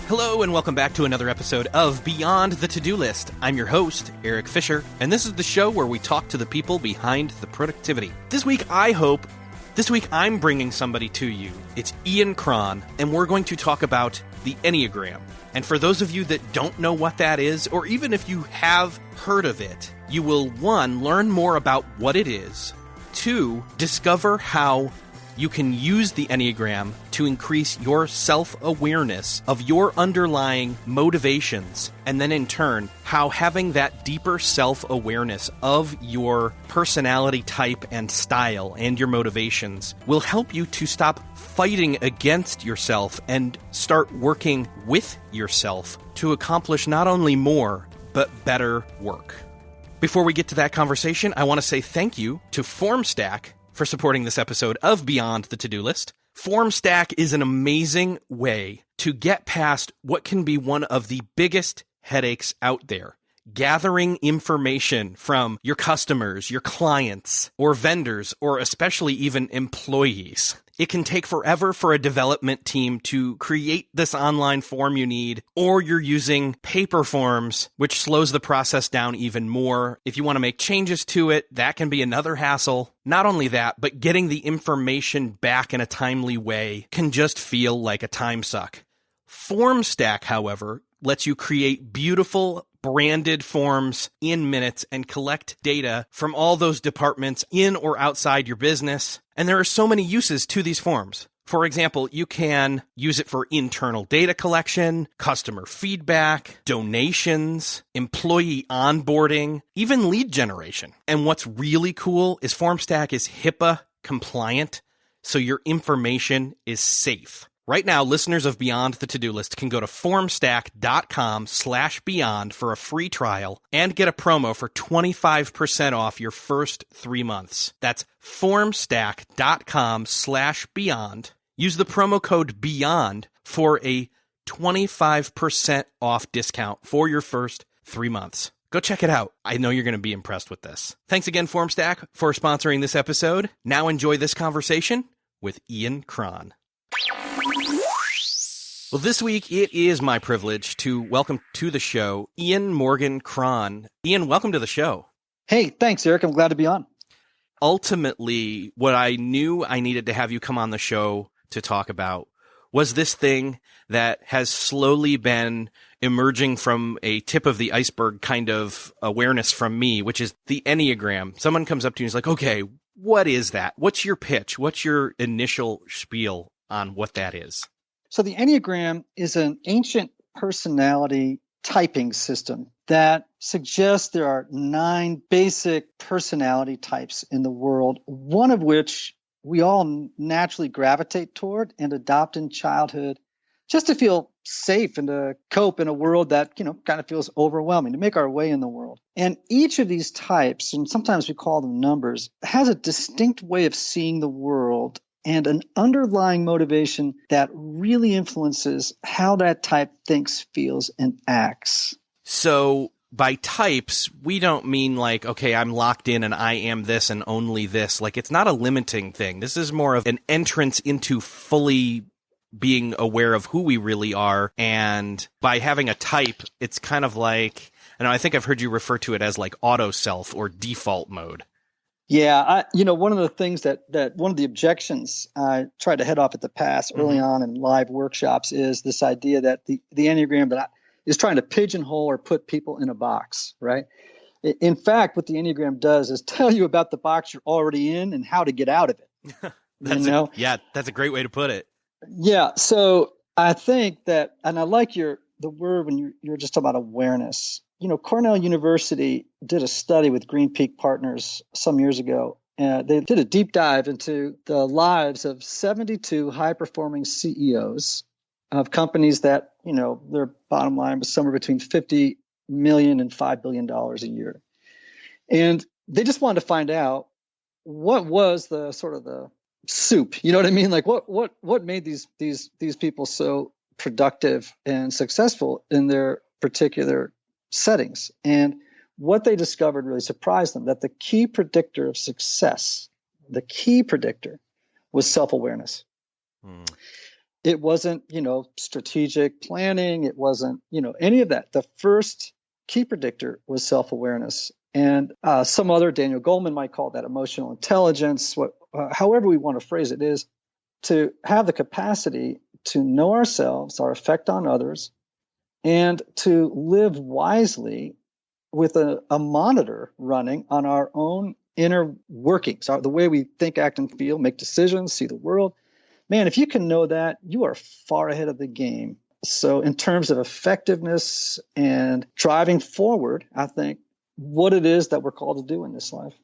Hello and welcome back to another episode of Beyond the To-Do List. I'm your host, Eric Fisher, and this is the show where we talk to the people behind the productivity. This week I'm bringing somebody to you. It's Ian Cron, and we're going to talk about the Enneagram. And for those of you that don't know what that is, or even if you have heard of it, you will, 1, learn more about what it is, 2, discover how you can use the Enneagram to increase your self-awareness of your underlying motivations, and then in turn, how having that deeper self-awareness of your personality type and style and your motivations will help you to stop fighting against yourself and start working with yourself to accomplish not only more, but better work. Before we get to that conversation, I want to say thank you to FormStack for supporting this episode of Beyond the To-Do List. FormStack is an amazing way to get past what can be one of the biggest headaches out there. Gathering information from your customers, your clients, or vendors, or especially even employees. It can take forever for a development team to create this online form you need, or you're using paper forms, which slows the process down even more. If you want to make changes to it, that can be another hassle. Not only that, but getting the information back in a timely way can just feel like a time suck. FormStack, however, lets you create beautiful branded forms in minutes and collect data from all those departments in or outside your business. And there are so many uses to these forms. For example, you can use it for internal data collection, customer feedback, donations, employee onboarding, even lead generation. And what's really cool is FormStack is HIPAA compliant, so your information is safe. Right now, listeners of Beyond the To-Do List can go to formstack.com/beyond for a free trial and get a promo for 25% off your first 3 months. That's formstack.com/beyond. Use the promo code BEYOND for a 25% off discount for your first 3 months. Go check it out. I know you're going to be impressed with this. Thanks again, FormStack, for sponsoring this episode. Now enjoy this conversation with Ian Cron. Well, this week it is my privilege to welcome to the show Ian Morgan Cron. Ian, welcome to the show. Hey, thanks, Eric. I'm glad to be on. Ultimately, what I knew I needed to have you come on the show to talk about was this thing that has slowly been emerging from a tip of the iceberg kind of awareness from me, which is the Enneagram. Someone comes up to you and is like, okay, what is that? What's your pitch? What's your initial spiel on what that is? So the Enneagram is an ancient personality typing system that suggests there are 9 basic personality types in the world, one of which we all naturally gravitate toward and adopt in childhood just to feel safe and to cope in a world that, kind of feels overwhelming, to make our way in the world. And each of these types, and sometimes we call them numbers, has a distinct way of seeing the world and an underlying motivation that really influences how that type thinks, feels, and acts. So by types, we don't mean like, okay, I'm locked in and I am this and only this. Like, it's not a limiting thing. This is more of an entrance into fully being aware of who we really are. And by having a type, it's kind of like, I think I've heard you refer to it as like auto self or default mode. Yeah, one of the things that one of the objections I tried to head off at the pass early on in live workshops is this idea that the Enneagram is trying to pigeonhole or put people in a box, right? In fact, what the Enneagram does is tell you about the box you're already in and how to get out of it. That's a great way to put it. Yeah, so I think that, and I like the word when you're just talking about awareness. Cornell University did a study with Green Peak Partners some years ago. They did a deep dive into the lives of 72 high-performing CEOs of companies that, their bottom line was somewhere between $50 million and $5 billion a year. And they just wanted to find out what was the sort of the soup, you know what I mean? Like what made these people so productive and successful in their particular settings. And what they discovered really surprised them, that the key predictor of success, was self-awareness. It wasn't, strategic planning. It wasn't, any of that. The first key predictor was self-awareness. And some other, Daniel Goleman might call that emotional intelligence. However we want to phrase it, is to have the capacity to know ourselves, our effect on others, and to live wisely with a monitor running on our own inner workings, the way we think, act, and feel, make decisions, see the world. Man, if you can know that, you are far ahead of the game. So in terms of effectiveness and driving forward, I think what it is that we're called to do in this life.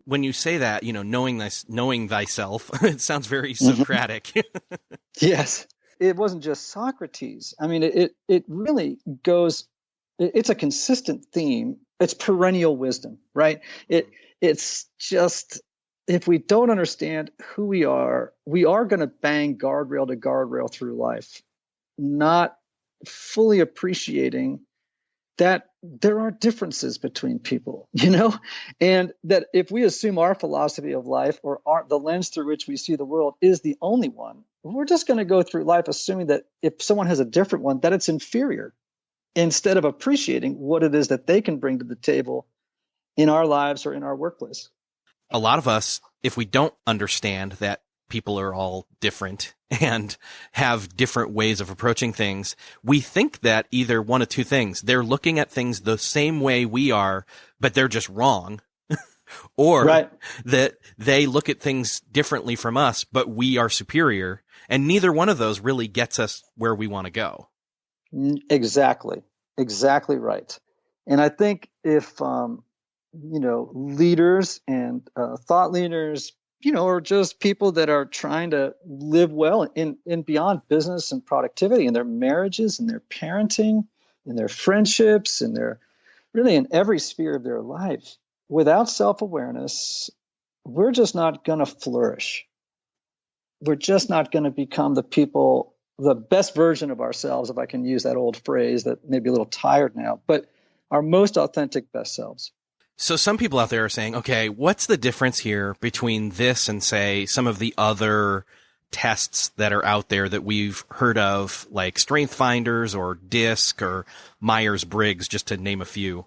When you say that, knowing thyself, it sounds very Socratic. Yes. It wasn't just Socrates. I mean, it really goes, it's a consistent theme. It's perennial wisdom, right? It's just, if we don't understand who we are going to bang guardrail to guardrail through life, not fully appreciating that there are differences between people, and that if we assume our philosophy of life or the lens through which we see the world is the only one, we're just going to go through life assuming that if someone has a different one, that it's inferior, instead of appreciating what it is that they can bring to the table in our lives or in our workplace. A lot of us, if we don't understand that people are all different and have different ways of approaching things, we think that either one of two things: they're looking at things the same way we are, but they're just wrong, or right. that they look at things differently from us, but we are superior. And neither one of those really gets us where we want to go. Exactly right. And I think if leaders and thought leaders, or just people that are trying to live well in beyond business and productivity, in their marriages, in their parenting, in their friendships, in their really in every sphere of their life, without self-awareness, we're just not going to flourish. We're just not going to become the best version of ourselves, if I can use that old phrase that may be a little tired now, but our most authentic best selves. So some people out there are saying, okay, what's the difference here between this and, say, some of the other tests that are out there that we've heard of, like Strength Finders or DISC or Myers-Briggs, just to name a few?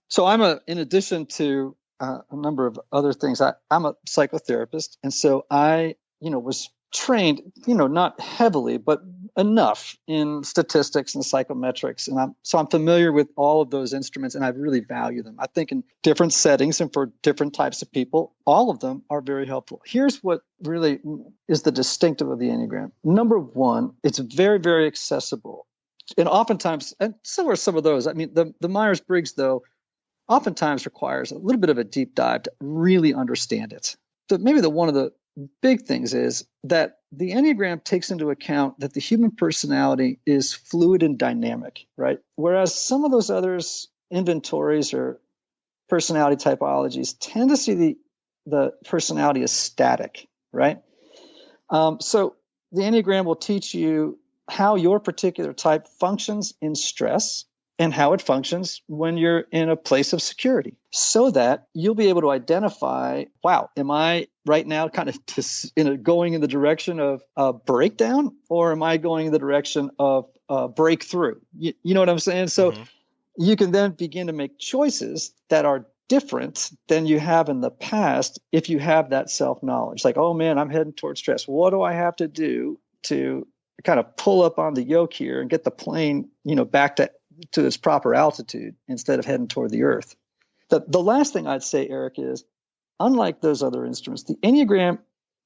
So in addition to a number of other things, I'm a psychotherapist. And so I, was trained, not heavily, but enough in statistics and psychometrics. And I'm familiar with all of those instruments, and I really value them. I think in different settings and for different types of people, all of them are very helpful. Here's what really is the distinctive of the Enneagram. Number one, it's very, very accessible. And oftentimes, and so are some of those. I mean, the Myers-Briggs, though, oftentimes requires a little bit of a deep dive to really understand it. So maybe one of the big things is that the Enneagram takes into account that the human personality is fluid and dynamic, right? Whereas some of those others, inventories or personality typologies, tend to see the personality as static, right? So the Enneagram will teach you how your particular type functions in stress and how it functions when you're in a place of security, so that you'll be able to identify, wow, am I right now kind of going in the direction of a breakdown, or am I going in the direction of breakthrough? You know what I'm saying? So you can then begin to make choices that are different than you have in the past if you have that self-knowledge. Like, oh man, I'm heading towards stress. What do I have to do to kind of pull up on the yoke here and get the plane, back to its proper altitude instead of heading toward the earth? The last thing I'd say, Eric, is unlike those other instruments, the Enneagram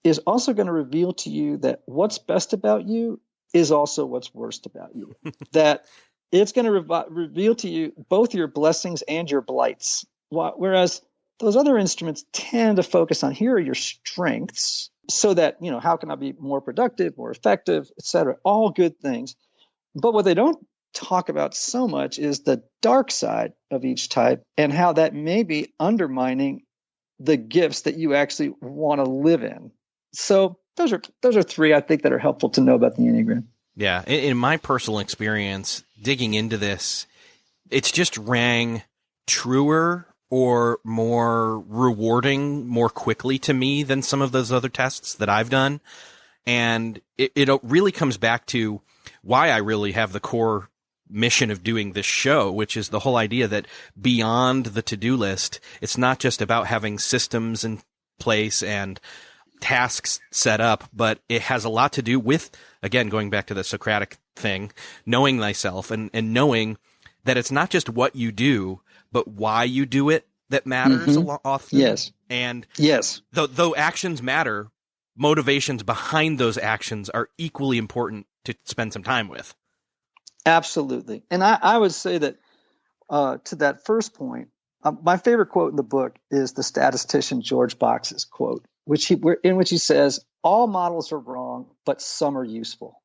is also going to reveal to you that what's best about you is also what's worst about you. That it's going to reveal to you both your blessings and your blights. Whereas those other instruments tend to focus on, here are your strengths, so that, how can I be more productive, more effective, et cetera, all good things. But what they don't talk about so much is the dark side of each type and how that may be undermining the gifts that you actually want to live in. So those are three, I think, that are helpful to know about the Enneagram. Yeah. In my personal experience, digging into this, it's just rang truer or more rewarding more quickly to me than some of those other tests that I've done. And it really comes back to why I really have the core mission of doing this show, which is the whole idea that beyond the to-do list, it's not just about having systems in place and tasks set up, but it has a lot to do with, again, going back to the Socratic thing, knowing thyself and knowing that it's not just what you do, but why you do it that matters often. Yes. And yes, though actions matter, motivations behind those actions are equally important to spend some time with. Absolutely. And I would say that to that first point, my favorite quote in the book is the statistician George Box's quote, in which he says, all models are wrong, but some are useful.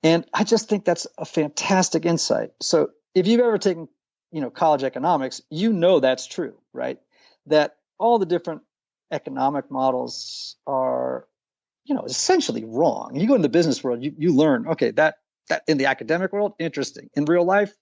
And I just think that's a fantastic insight. So if you've ever taken, college economics, that's true, right? That all the different economic models are, essentially wrong. You go in the business world, you learn, okay, that in the academic world, interesting. In real life,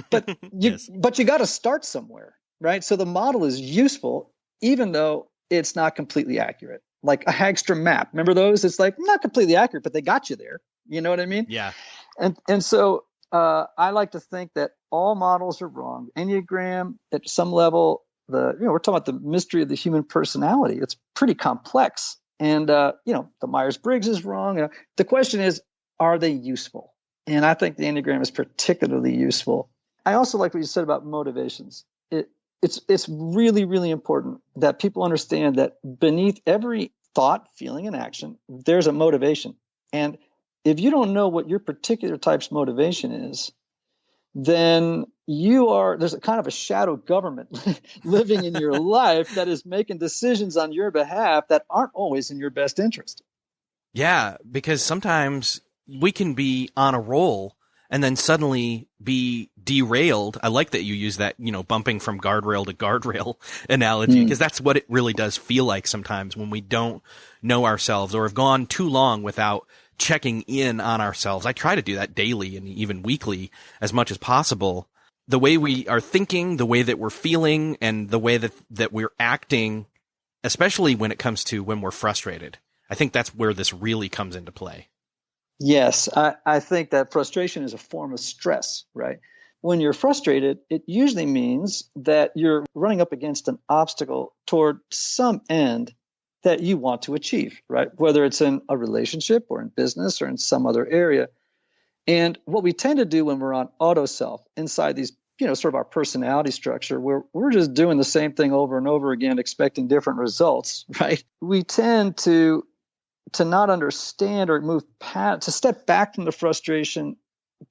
but Yes. but you got to start somewhere, right? So the model is useful, even though it's not completely accurate. Like a Hagstrom map, remember those? It's like not completely accurate, but they got you there. You know what I mean? Yeah. And so I like to think that all models are wrong. Enneagram, at some level, we're talking about the mystery of the human personality. It's pretty complex, and the Myers-Briggs is wrong. The question is, are they useful? And I think the Enneagram is particularly useful. I also like what you said about motivations. It's really, really important that people understand that beneath every thought, feeling, and action, there's a motivation. And if you don't know what your particular type's motivation is, then there's a kind of a shadow government living in your life that is making decisions on your behalf that aren't always in your best interest. Yeah, because sometimes we can be on a roll and then suddenly be derailed. I like that you use that, bumping from guardrail to guardrail analogy, because that's what it really does feel like sometimes when we don't know ourselves or have gone too long without checking in on ourselves. I try to do that daily and even weekly as much as possible. The way we are thinking, the way that we're feeling, and the way that we're acting, especially when it comes to when we're frustrated. I think that's where this really comes into play. Yes, I think that frustration is a form of stress, right? When you're frustrated, it usually means that you're running up against an obstacle toward some end that you want to achieve, right? Whether it's in a relationship or in business or in some other area. And what we tend to do when we're on auto self inside these, sort of our personality structure, where we're just doing the same thing over and over again, expecting different results, right? We tend to not understand or to step back from the frustration,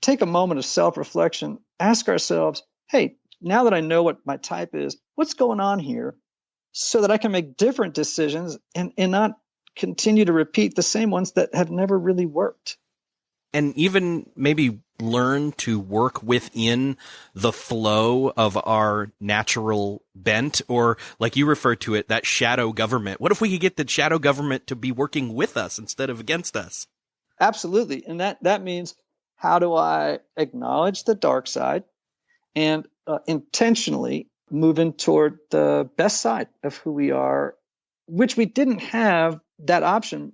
take a moment of self-reflection, ask ourselves, hey, now that I know what my type is, what's going on here, so that I can make different decisions and not continue to repeat the same ones that have never really worked. And even maybe learn to work within the flow of our natural bent, or like you referred to it, that shadow government. What if we could get the shadow government to be working with us instead of against us? Absolutely. And that means, how do I acknowledge the dark side and intentionally move in toward the best side of who we are, which we didn't have that option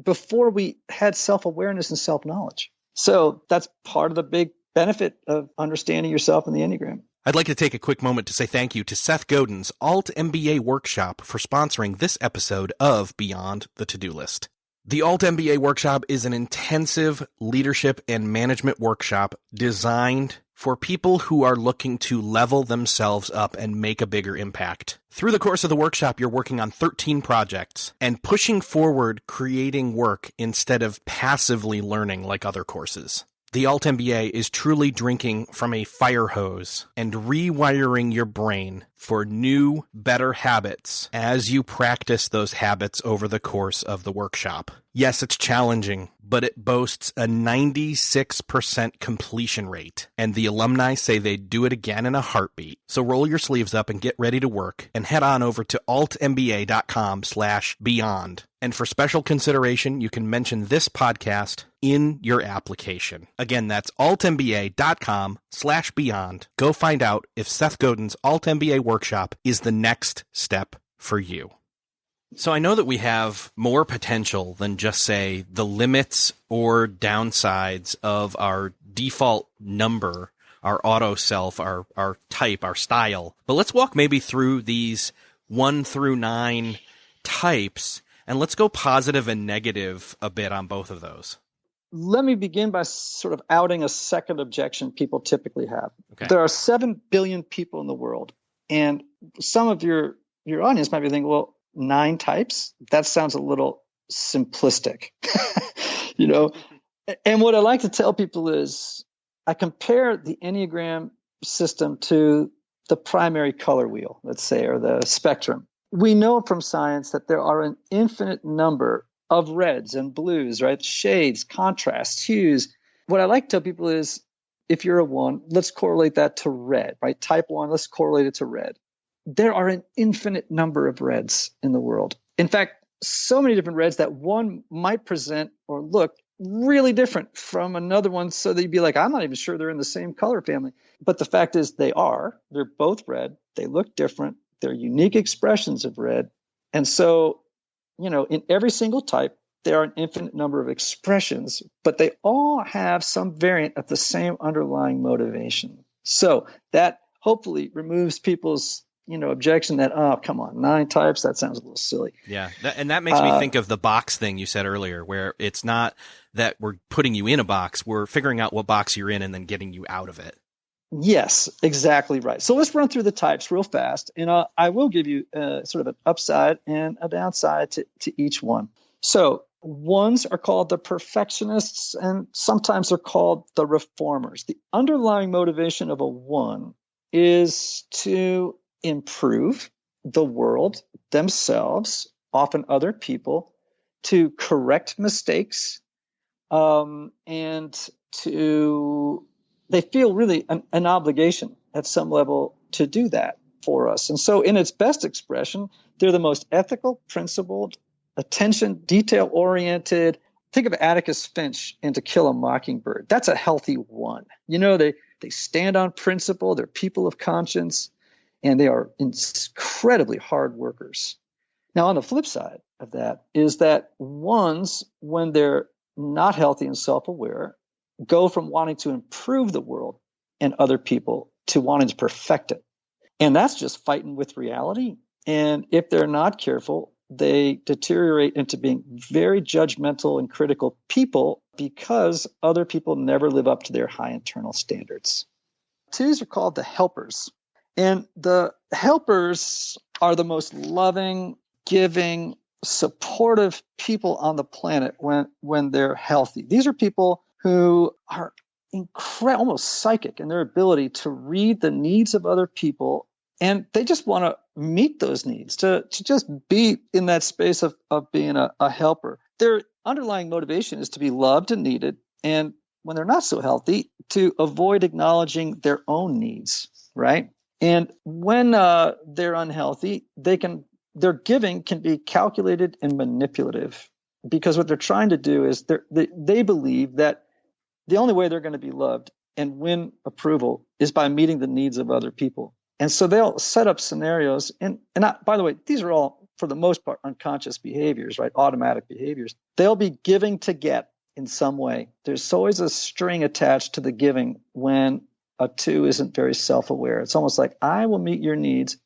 before we had self-awareness and self-knowledge. So that's part of the big benefit of understanding yourself in the Enneagram. I'd like to take a quick moment to say thank you to Seth Godin's Alt MBA Workshop for sponsoring this episode of Beyond the To-Do List. The Alt MBA Workshop is an intensive leadership and management workshop designed for people who are looking to level themselves up and make a bigger impact. Through the course of the workshop, you're working on 13 projects and pushing forward creating work instead of passively learning like other courses. The Alt MBA is truly drinking from a fire hose and rewiring your brain for new, better habits as you practice those habits over the course of the workshop. Yes, it's challenging, but it boasts a 96% completion rate, and the alumni say they'd do it again in a heartbeat. So roll your sleeves up and get ready to work, and head on over to altmba.com/beyond. And for special consideration, you can mention this podcast in your application. Again, that's altmba.com/beyond. Go find out if Seth Godin's Alt MBA Workshop is the next step for you. So I know that we have more potential than just, say, the limits or downsides of our default number, our auto self, our type, our style. But let's walk maybe through these 1 through 9 types, and let's go positive and negative a bit on both of those. Let me begin by sort of outing a second objection people typically have. Okay. There are 7 billion people in the world, and some of your audience might be thinking, well, 9 types? That sounds a little simplistic, you know? And what I like to tell people is I compare the Enneagram system to the primary color wheel, let's say, or the spectrum. We know from science that there are an infinite number of reds and blues, right? Shades, contrasts, hues. What I like to tell people is if you're a 1, let's correlate that to red, right? Type 1, let's correlate it to red. There are an infinite number of reds in the world. In fact, so many different reds that one might present or look really different from another one, so that you'd be like, I'm not even sure they're in the same color family. But the fact is they're both red. They look different. They're unique expressions of red. And so, in every single type, there are an infinite number of expressions, but they all have some variant of the same underlying motivation. So that hopefully removes people's objection that, oh, come on, 9 types, that sounds a little silly. Yeah, and that makes me think of the box thing you said earlier, where it's not that we're putting you in a box, we're figuring out what box you're in and then getting you out of it. Yes, exactly right. So let's run through the types real fast, and I will give you sort of an upside and a downside to each one. So 1s are called the perfectionists, and sometimes they're called the reformers. The underlying motivation of a 1 is to improve the world, themselves, often other people, to correct mistakes, and they feel really an obligation at some level to do that for us. And so in its best expression, they're the most ethical, principled, attention, detail-oriented. Think of Atticus Finch in To Kill a Mockingbird. That's a healthy 1. They stand on principle, they're people of conscience, and they are incredibly hard workers. Now, on the flip side of that is that 1s, when they're not healthy and self-aware, go from wanting to improve the world and other people to wanting to perfect it. And that's just fighting with reality. And if they're not careful, they deteriorate into being very judgmental and critical people because other people never live up to their high internal standards. 2s are called the helpers. And the helpers are the most loving, giving, supportive people on the planet when they're healthy. These are people who are almost psychic in their ability to read the needs of other people, and they just want to meet those needs, to just be in that space of being a helper. Their underlying motivation is to be loved and needed, and when they're not so healthy, to avoid acknowledging their own needs, right? And when they're unhealthy, their giving can be calculated and manipulative, because what they're trying to do is they believe that the only way they're going to be loved and win approval is by meeting the needs of other people. And so they'll set up scenarios. By the way, these are all, for the most part, unconscious behaviors, right? Automatic behaviors. They'll be giving to get in some way. There's always a string attached to the giving when a 2 isn't very self-aware. It's almost like, I will meet your needs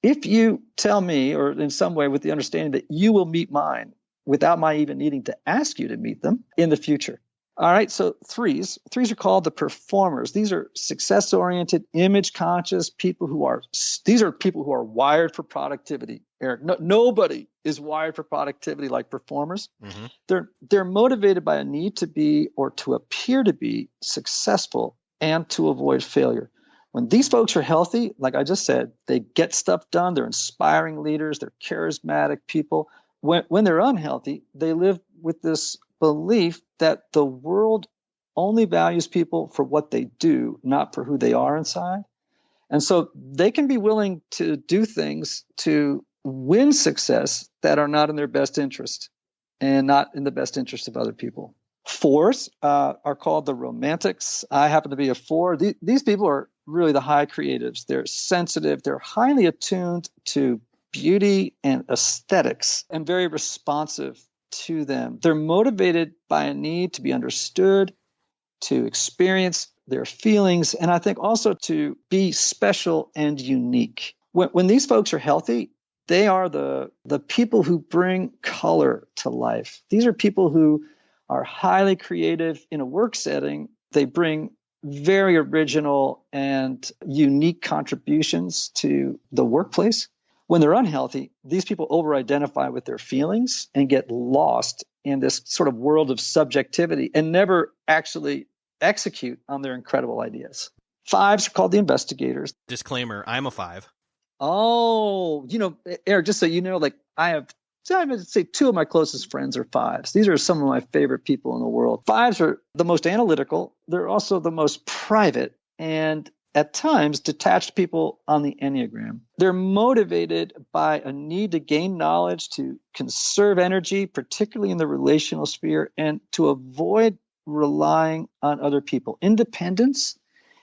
if you tell me, or in some way with the understanding that you will meet mine without my even needing to ask you to meet them in the future. All right, so 3s are called the performers. These are success-oriented, image-conscious people these are people who are wired for productivity. Eric, nobody is wired for productivity like performers. Mm-hmm. They're motivated by a need to be, or to appear to be, successful and to avoid failure. When these folks are healthy, like I just said, they get stuff done. They're inspiring leaders. They're charismatic people. When they're unhealthy, they live with this belief that the world only values people for what they do, not for who they are inside. And so they can be willing to do things to win success that are not in their best interest and not in the best interest of other people. 4s are called the romantics. I happen to be a 4. These people are really the high creatives. They're sensitive. They're highly attuned to beauty and aesthetics and very responsive to them. They're motivated by a need to be understood, to experience their feelings, and I think also to be special and unique. When these folks are healthy, they are the people who bring color to life. These are people who are highly creative in a work setting. They bring very original and unique contributions to the workplace. When they're unhealthy, these people over-identify with their feelings and get lost in this sort of world of subjectivity and never actually execute on their incredible ideas. Fives are called the investigators. Disclaimer, I'm a 5. Oh, Eric, just so you know, I would say 2 of my closest friends are 5s. These are some of my favorite people in the world. 5s are the most analytical. They're also the most private and at times detached people on the Enneagram. They're motivated by a need to gain knowledge, to conserve energy, particularly in the relational sphere, and to avoid relying on other people. Independence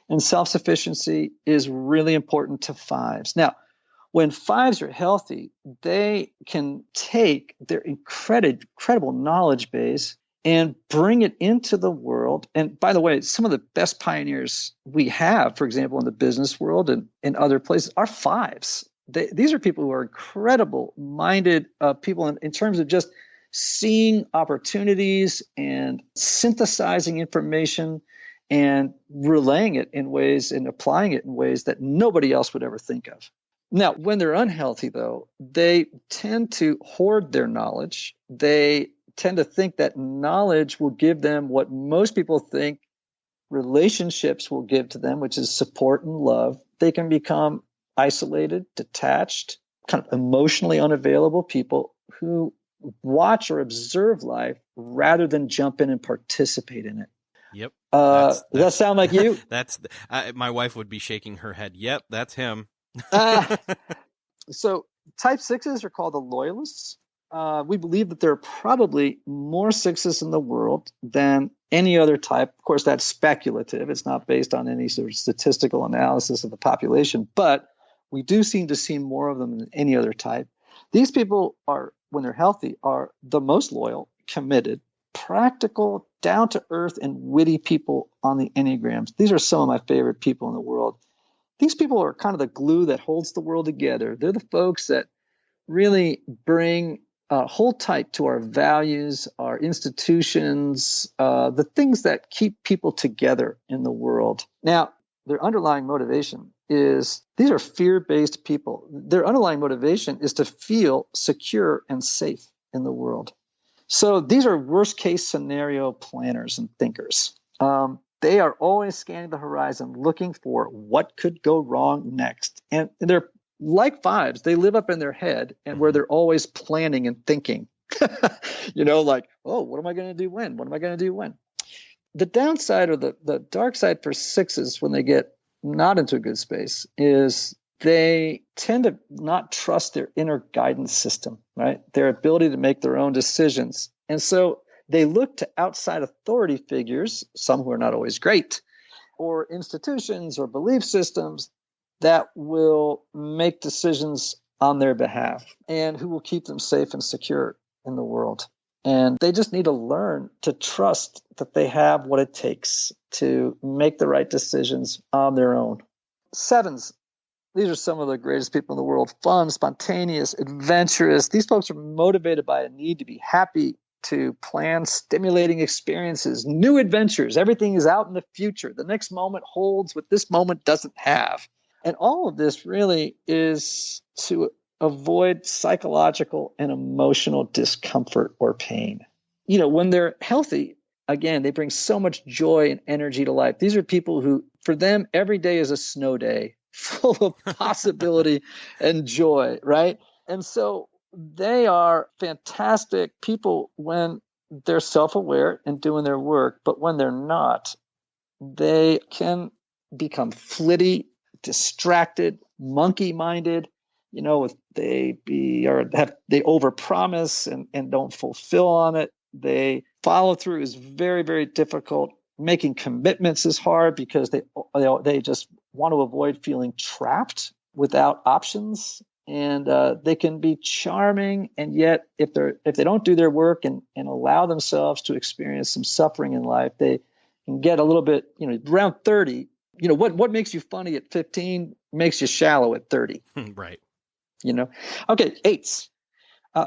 and self-sufficiency is really important to 5s. Now, when 5s are healthy, they can take their incredible knowledge base and bring it into the world. And by the way, some of the best pioneers we have, for example, in the business world and in other places, are 5s. These are people who are incredible minded people in terms of just seeing opportunities and synthesizing information and relaying it in ways and applying it in ways that nobody else would ever think of. Now, when they're unhealthy, though, they tend to hoard their knowledge. They tend to think that knowledge will give them what most people think relationships will give to them, which is support and love. They can become isolated, detached, kind of emotionally unavailable people who watch or observe life rather than jump in and participate in it. Yep. Does that sound like you? My wife would be shaking her head. Yep, that's him. So type 6s are called the loyalists. We believe that there are probably more 6s in the world than any other type. Of course, that's speculative. It's not based on any sort of statistical analysis of the population, but we do seem to see more of them than any other type. These people are, when they're healthy, are the most loyal, committed, practical, down-to-earth, and witty people on the Enneagrams. These are some of my favorite people in the world. These people are kind of the glue that holds the world together. They're the folks that really bring hold tight to our values, our institutions, the things that keep people together in the world. Now, their underlying motivation is, these are fear-based people. Their underlying motivation is to feel secure and safe in the world. So these are worst-case scenario planners and thinkers. They are always scanning the horizon, looking for what could go wrong next. And they're like 5s. They live up in their head and where they're always planning and thinking, like, oh, what am I going to do when? What am I going to do when? The downside or the dark side for 6s when they get not into a good space is they tend to not trust their inner guidance system, right? Their ability to make their own decisions. And so they look to outside authority figures, some who are not always great, or institutions or belief systems that will make decisions on their behalf and who will keep them safe and secure in the world. And they just need to learn to trust that they have what it takes to make the right decisions on their own. 7s, these are some of the greatest people in the world. Fun, spontaneous, adventurous. These folks are motivated by a need to be happy, to plan stimulating experiences, new adventures. Everything is out in the future. The next moment holds what this moment doesn't have. And all of this really is to avoid psychological and emotional discomfort or pain. When they're healthy, again, they bring so much joy and energy to life. These are people who, for them, every day is a snow day, full of possibility and joy, right? And so they are fantastic people when they're self-aware and doing their work, but when they're not, they can become flitty, distracted, monkey-minded. They overpromise and don't fulfill on it. They follow through is very, very difficult. Making commitments is hard because they just want to avoid feeling trapped without options. and they can be charming. And yet, if they don't do their work and allow themselves to experience some suffering in life, they can get a little bit, around 30. What makes you funny at 15 makes you shallow at 30. Right. Okay, eights.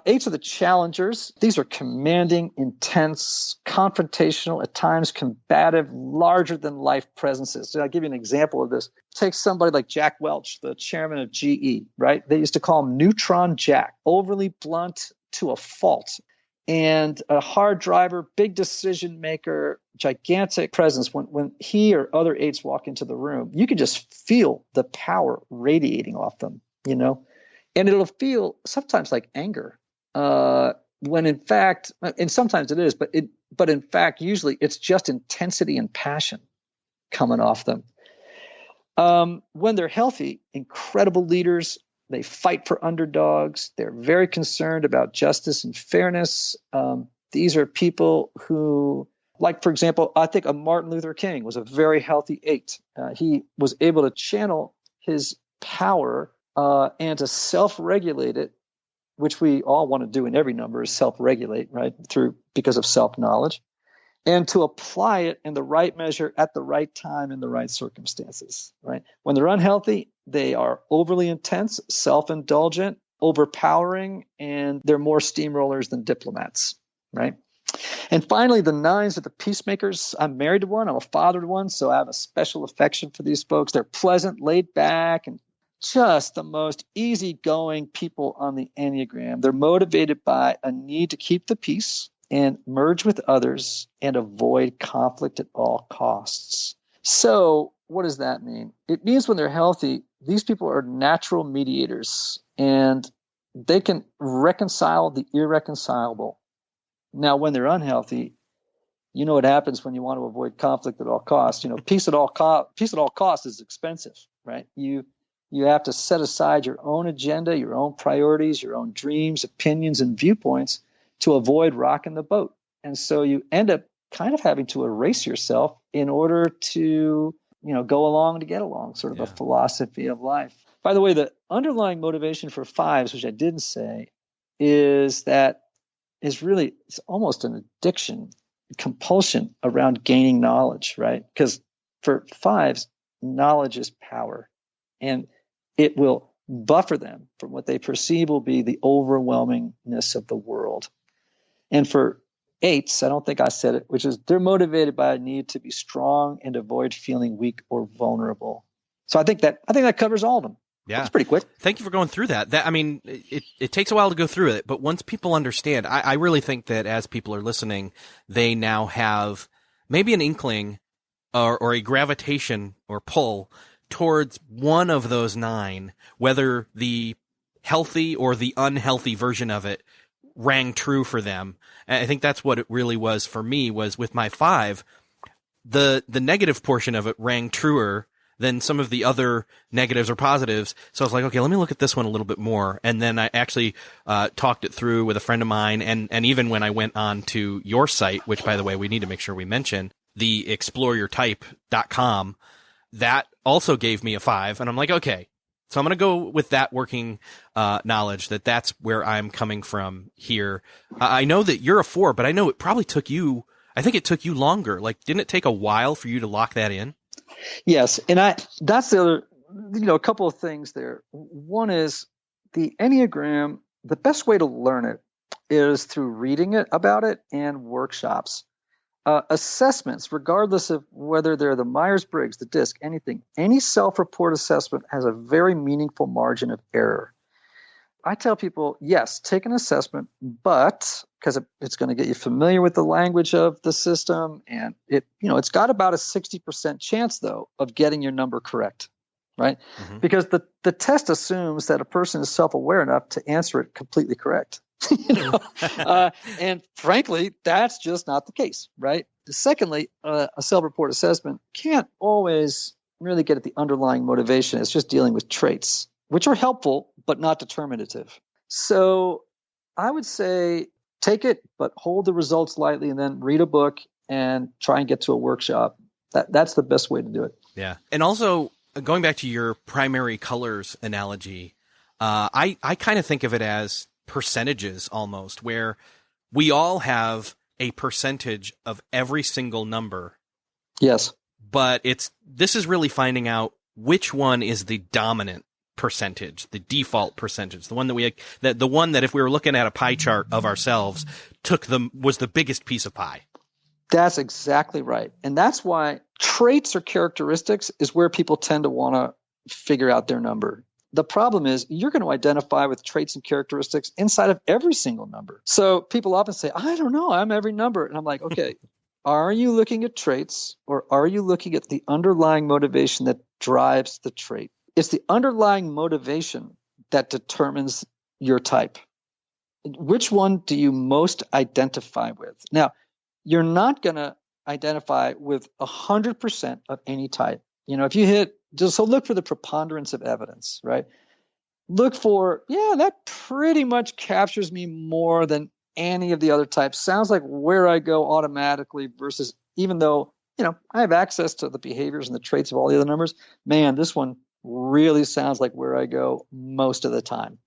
Eights are the challengers. These are commanding, intense, confrontational, at times combative, larger-than-life presences. So I'll give you an example of this. Take somebody like Jack Welch, the chairman of GE, right? They used to call him Neutron Jack, overly blunt to a fault, and a hard driver, big decision maker, gigantic presence. When he or other eights walk into the room, you can just feel the power radiating off them, And it'll feel sometimes like anger, when in fact, and sometimes it is, but in fact, usually it's just intensity and passion coming off them. When they're healthy, incredible leaders. They fight for underdogs. They're very concerned about justice and fairness. These are people who, like, for example, I think Martin Luther King was a very healthy eight. He was able to channel his power and to self-regulate it, which we all want to do in every number, is self-regulate, right? Because of self-knowledge, and to apply it in the right measure at the right time in the right circumstances, right? When they're unhealthy, they are overly intense, self-indulgent, overpowering, and they're more steamrollers than diplomats, right? And finally, the nines are the peacemakers. I'm married to one. I'm a father to one, so I have a special affection for these folks. They're pleasant, laid back, and just the most easygoing people on the Enneagram. They're motivated by a need to keep the peace and merge with others and avoid conflict at all costs. So what does that mean? It means when they're healthy, these people are natural mediators and they can reconcile the irreconcilable. Now, when they're unhealthy, you know what happens when you want to avoid conflict at all costs. Peace at all costs is expensive, right? You have to set aside your own agenda, your own priorities, your own dreams, opinions, and viewpoints to avoid rocking the boat. And so you end up kind of having to erase yourself in order to, go along to get along, sort of a philosophy of life. By the way, the underlying motivation for fives, which I didn't say, is it's almost an addiction, compulsion around gaining knowledge, right? Because for fives, knowledge is power. And it will buffer them from what they perceive will be the overwhelmingness of the world. And for eights, I don't think I said it, which is they're motivated by a need to be strong and avoid feeling weak or vulnerable. So I think that covers all of them. Yeah. It's pretty quick. Thank you for going through that. It takes a while to go through it, but once people understand, I really think that as people are listening, they now have maybe an inkling or a gravitation or pull towards one of those nine, whether the healthy or the unhealthy version of it rang true for them. And I think that's what it really was for me, was with my five, the negative portion of it rang truer than some of the other negatives or positives. So I was like, okay, let me look at this one a little bit more. And then I actually talked it through with a friend of mine. And even when I went on to your site, which, by the way, we need to make sure we mention, the exploreyourtype.com, that also gave me a 5. And I'm like, okay, so I'm going to go with that working knowledge that's where I'm coming from here. I know that you're a 4, but I know it probably took you longer. Like, didn't it take a while for you to lock that in? Yes. And that's the other, a couple of things there. One is the Enneagram, the best way to learn it is through reading about it and workshops. Assessments, regardless of whether they're the Myers-Briggs, the DISC, anything, any self-report assessment has a very meaningful margin of error. I tell people, yes, take an assessment, but because it's going to get you familiar with the language of the system, and it's got about a 60% chance, though, of getting your number correct, right? Mm-hmm. Because the test assumes that a person is self-aware enough to answer it completely correct. And frankly, that's just not the case, right? Secondly, a self-report assessment can't always really get at the underlying motivation. It's just dealing with traits, which are helpful, but not determinative. So I would say take it, but hold the results lightly, and then read a book and try and get to a workshop. That's the best way to do it. Yeah. And also, going back to your primary colors analogy, I kind of think of it as percentages almost, where we all have a percentage of every single number. Yes. But this is really finding out which one is the dominant percentage, the default percentage, the one the one that if we were looking at a pie chart of ourselves was the biggest piece of pie. That's exactly right. And that's why traits or characteristics is where people tend to want to figure out their number. The problem is you're going to identify with traits and characteristics inside of every single number. So people often say, I don't know, I'm every number. And I'm like, okay, are you looking at traits or are you looking at the underlying motivation that drives the trait? It's the underlying motivation that determines your type. Which one do you most identify with? Now, you're not going to identify with 100% of any type. If you look for the preponderance of evidence, right? Look for, that pretty much captures me more than any of the other types. Sounds like where I go automatically versus even though, I have access to the behaviors and the traits of all the other numbers, man, this one really sounds like where I go most of the time.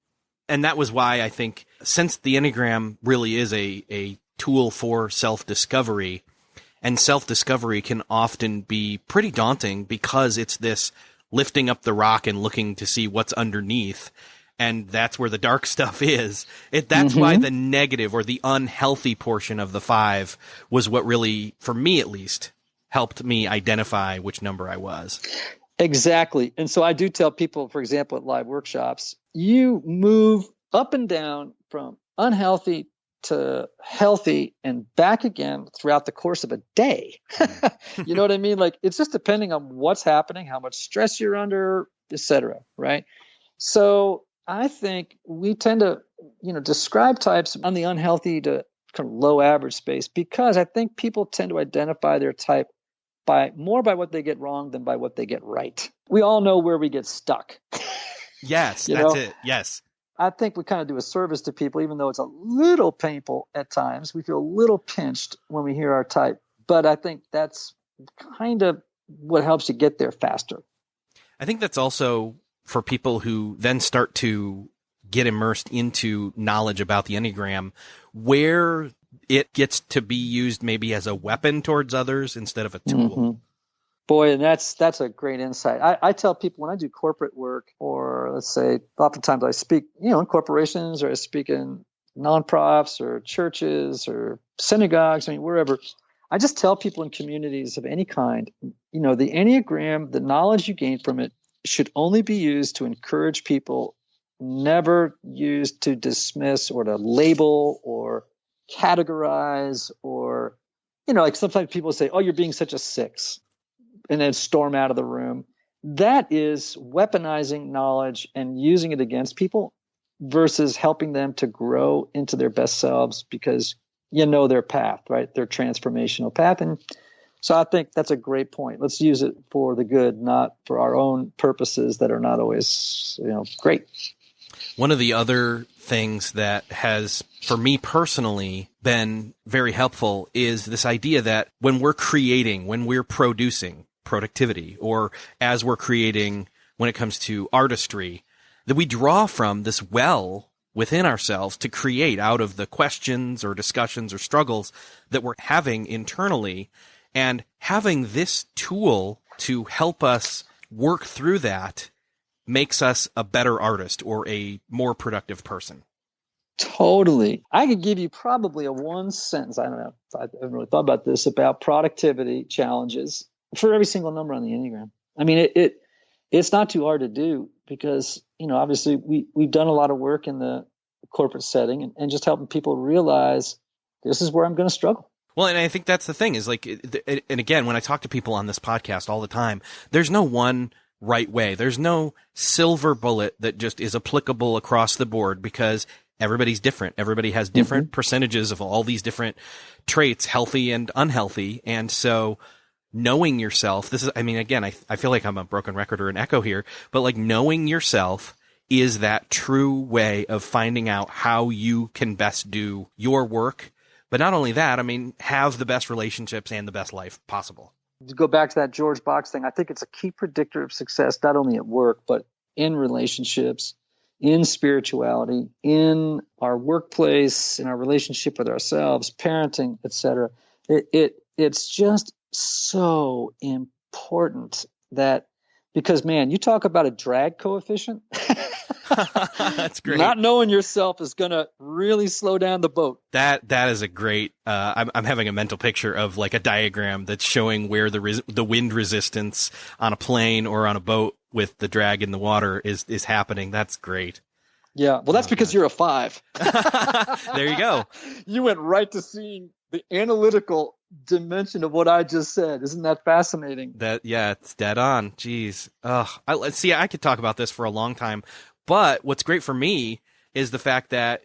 And that was why I think since the Enneagram really is a tool for self-discovery, and self-discovery can often be pretty daunting because it's this lifting up the rock and looking to see what's underneath. And that's where the dark stuff is. That's why the negative or the unhealthy portion of the 5 was what really, for me at least, helped me identify which number I was. Exactly. And so I do tell people, for example, at live workshops, you move up and down from unhealthy to healthy and back again throughout the course of a day. You know what I mean? Like, it's just depending on what's happening, how much stress you're under, etc. Right? So I think we tend to, describe types on the unhealthy to kind of low average space because I think people tend to identify their type more by what they get wrong than by what they get right. We all know where we get stuck. Yes, that's it. Yes. I think we kind of do a service to people, even though it's a little painful at times. We feel a little pinched when we hear our type, but I think that's kind of what helps you get there faster. I think that's also for people who then start to get immersed into knowledge about the Enneagram, where it gets to be used maybe as a weapon towards others instead of a tool. Mm-hmm. Boy, and that's a great insight. I tell people when I do corporate work, or let's say, oftentimes I speak, in corporations, or I speak in nonprofits or churches or synagogues, wherever. I just tell people in communities of any kind, the Enneagram, the knowledge you gain from it should only be used to encourage people, never used to dismiss or to label or categorize or, like sometimes people say, oh, you're being such a 6. And then storm out of the room. That is weaponizing knowledge and using it against people versus helping them to grow into their best selves because their path, right? Their transformational path. And so I think that's a great point. Let's use it for the good, not for our own purposes that are not always, great. One of the other things that has, for me personally, been very helpful is this idea that when we're creating, when we're producing productivity, or as we're creating when it comes to artistry, that we draw from this well within ourselves to create out of the questions or discussions or struggles that we're having internally. And having this tool to help us work through that makes us a better artist or a more productive person. Totally. I could give you probably a one sentence. I don't know. I haven't really thought about this, about productivity challenges for every single number on the Enneagram. I mean, it's not too hard to do because, obviously we've done a lot of work in the corporate setting and just helping people realize this is where I'm going to struggle. Well, and I think that's the thing is like, and again, when I talk to people on this podcast all the time, there's no one right way. There's no silver bullet that just is applicable across the board because everybody's different. Everybody has different percentages of all these different traits, healthy and unhealthy. And so knowing yourself, again, I feel like I'm a broken record or an echo here, but like knowing yourself is that true way of finding out how you can best do your work. But not only that, have the best relationships and the best life possible. To go back to that George Box thing, I think it's a key predictor of success, not only at work, but in relationships, in spirituality, in our workplace, in our relationship with ourselves, parenting, etc. It's just so important that, because man, you talk about a drag coefficient. That's great. Not knowing yourself is going to really slow down the boat. That is a great. I'm having a mental picture of like a diagram that's showing where the wind resistance on a plane or on a boat with the drag in the water is happening. That's great. Yeah, well, that's because you're a 5. There you go. You went right to seeing the analytical dimension of what I just said. Isn't that fascinating? It's dead on. Jeez. I could talk about this for a long time, but what's great for me is the fact that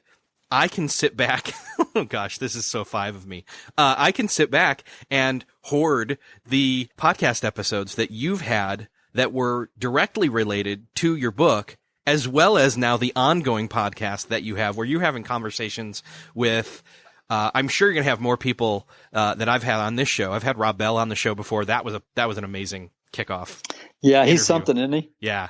I can sit back. Oh gosh, this is so 5 of me. I can sit back and hoard the podcast episodes that you've had that were directly related to your book, as well as now the ongoing podcast that you have, where you're having conversations with, I'm sure you're going to have more people that I've had on this show. I've had Rob Bell on the show before. That was an amazing kickoff. Yeah, interview. He's something, isn't he? Yeah.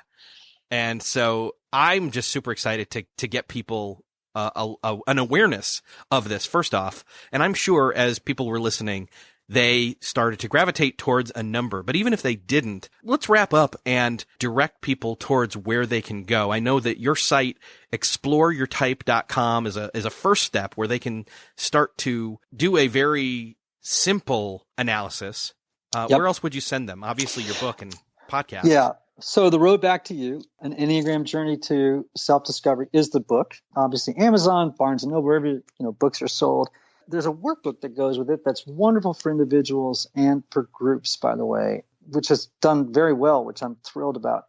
And so I'm just super excited to get people an awareness of this, first off. And I'm sure as people were listening, they started to gravitate towards a number. But even if they didn't, let's wrap up and direct people towards where they can go. I know that your site, exploreyourtype.com, is a first step where they can start to do a very simple analysis. Yep. Where else would you send them? Obviously, your book and podcast. Yeah. So The Road Back to You, an Enneagram Journey to Self-Discovery, is the book. Obviously, Amazon, Barnes & Noble, wherever books are sold. There's a workbook that goes with it that's wonderful for individuals and for groups, by the way, which has done very well, which I'm thrilled about.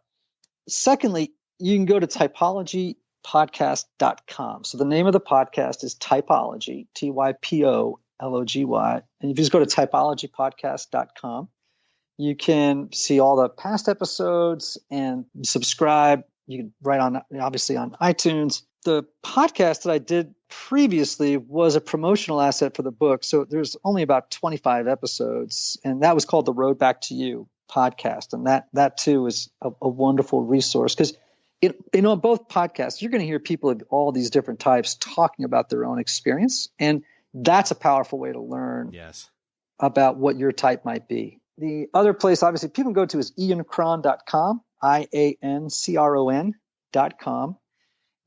Secondly, you can go to typologypodcast.com. So the name of the podcast is Typology, Typology. And if you just go to typologypodcast.com, you can see all the past episodes and subscribe. You can write on, obviously, on iTunes. The podcast that I did previously was a promotional asset for the book. So there's only about 25 episodes, and that was called The Road Back to You podcast. And that too is a wonderful resource, because both podcasts, you're going to hear people of all these different types talking about their own experience. And that's a powerful way to learn about what your type might be. The other place, obviously, people can go to is iancron.com, IANCRON.com.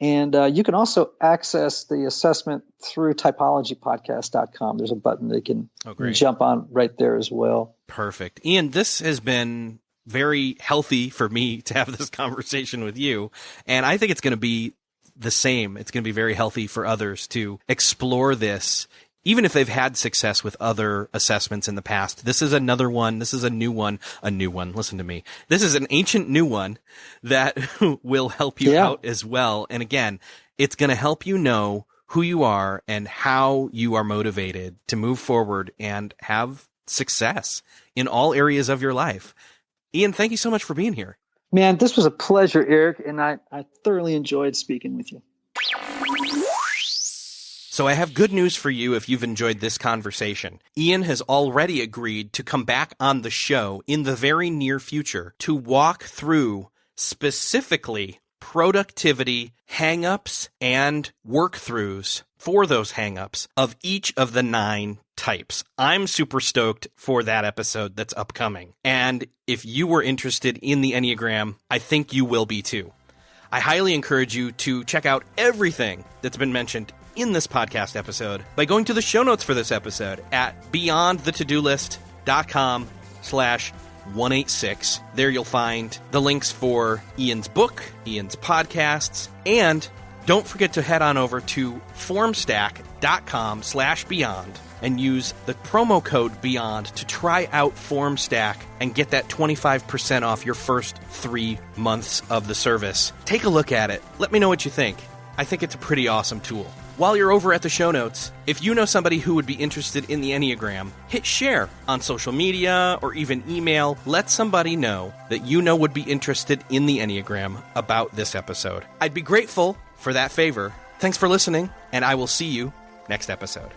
And you can also access the assessment through typologypodcast.com. There's a button they can jump on right there as well. Perfect. Ian, this has been very healthy for me to have this conversation with you. And I think it's going to be the same. It's going to be very healthy for others to explore this, even if they've had success with other assessments in the past. This is another one. This is a new one. Listen to me. This is an ancient new one that will help you out as well. And again, it's going to help you know who you are and how you are motivated to move forward and have success in all areas of your life. Ian, thank you so much for being here. Man, this was a pleasure, Eric, and I thoroughly enjoyed speaking with you. So I have good news for you if you've enjoyed this conversation. Ian has already agreed to come back on the show in the very near future to walk through specifically productivity hang-ups and work-throughs for those hang-ups of each of the 9 types. I'm super stoked for that episode that's upcoming. And if you were interested in the Enneagram, I think you will be too. I highly encourage you to check out everything that's been mentioned in this podcast episode by going to the show notes for this episode at beyondthetodolist.com/186. There you'll find the links for Ian's book, Ian's podcasts, and don't forget to head on over to formstack.com/beyond and use the promo code BEYOND to try out FormStack and get that 25% off your first 3 months of the service. Take a look at it. Let me know what you think. I think it's a pretty awesome tool. While you're over at the show notes, if you know somebody who would be interested in the Enneagram, hit share on social media or even email. Let somebody know that you know would be interested in the Enneagram about this episode. I'd be grateful for that favor. Thanks for listening, and I will see you next episode.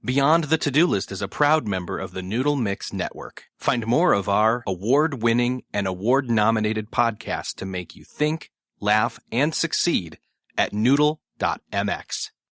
Beyond the To-Do List is a proud member of the Noodle Mix Network. Find more of our award-winning and award-nominated podcasts to make you think, laugh, and succeed at noodle.mx.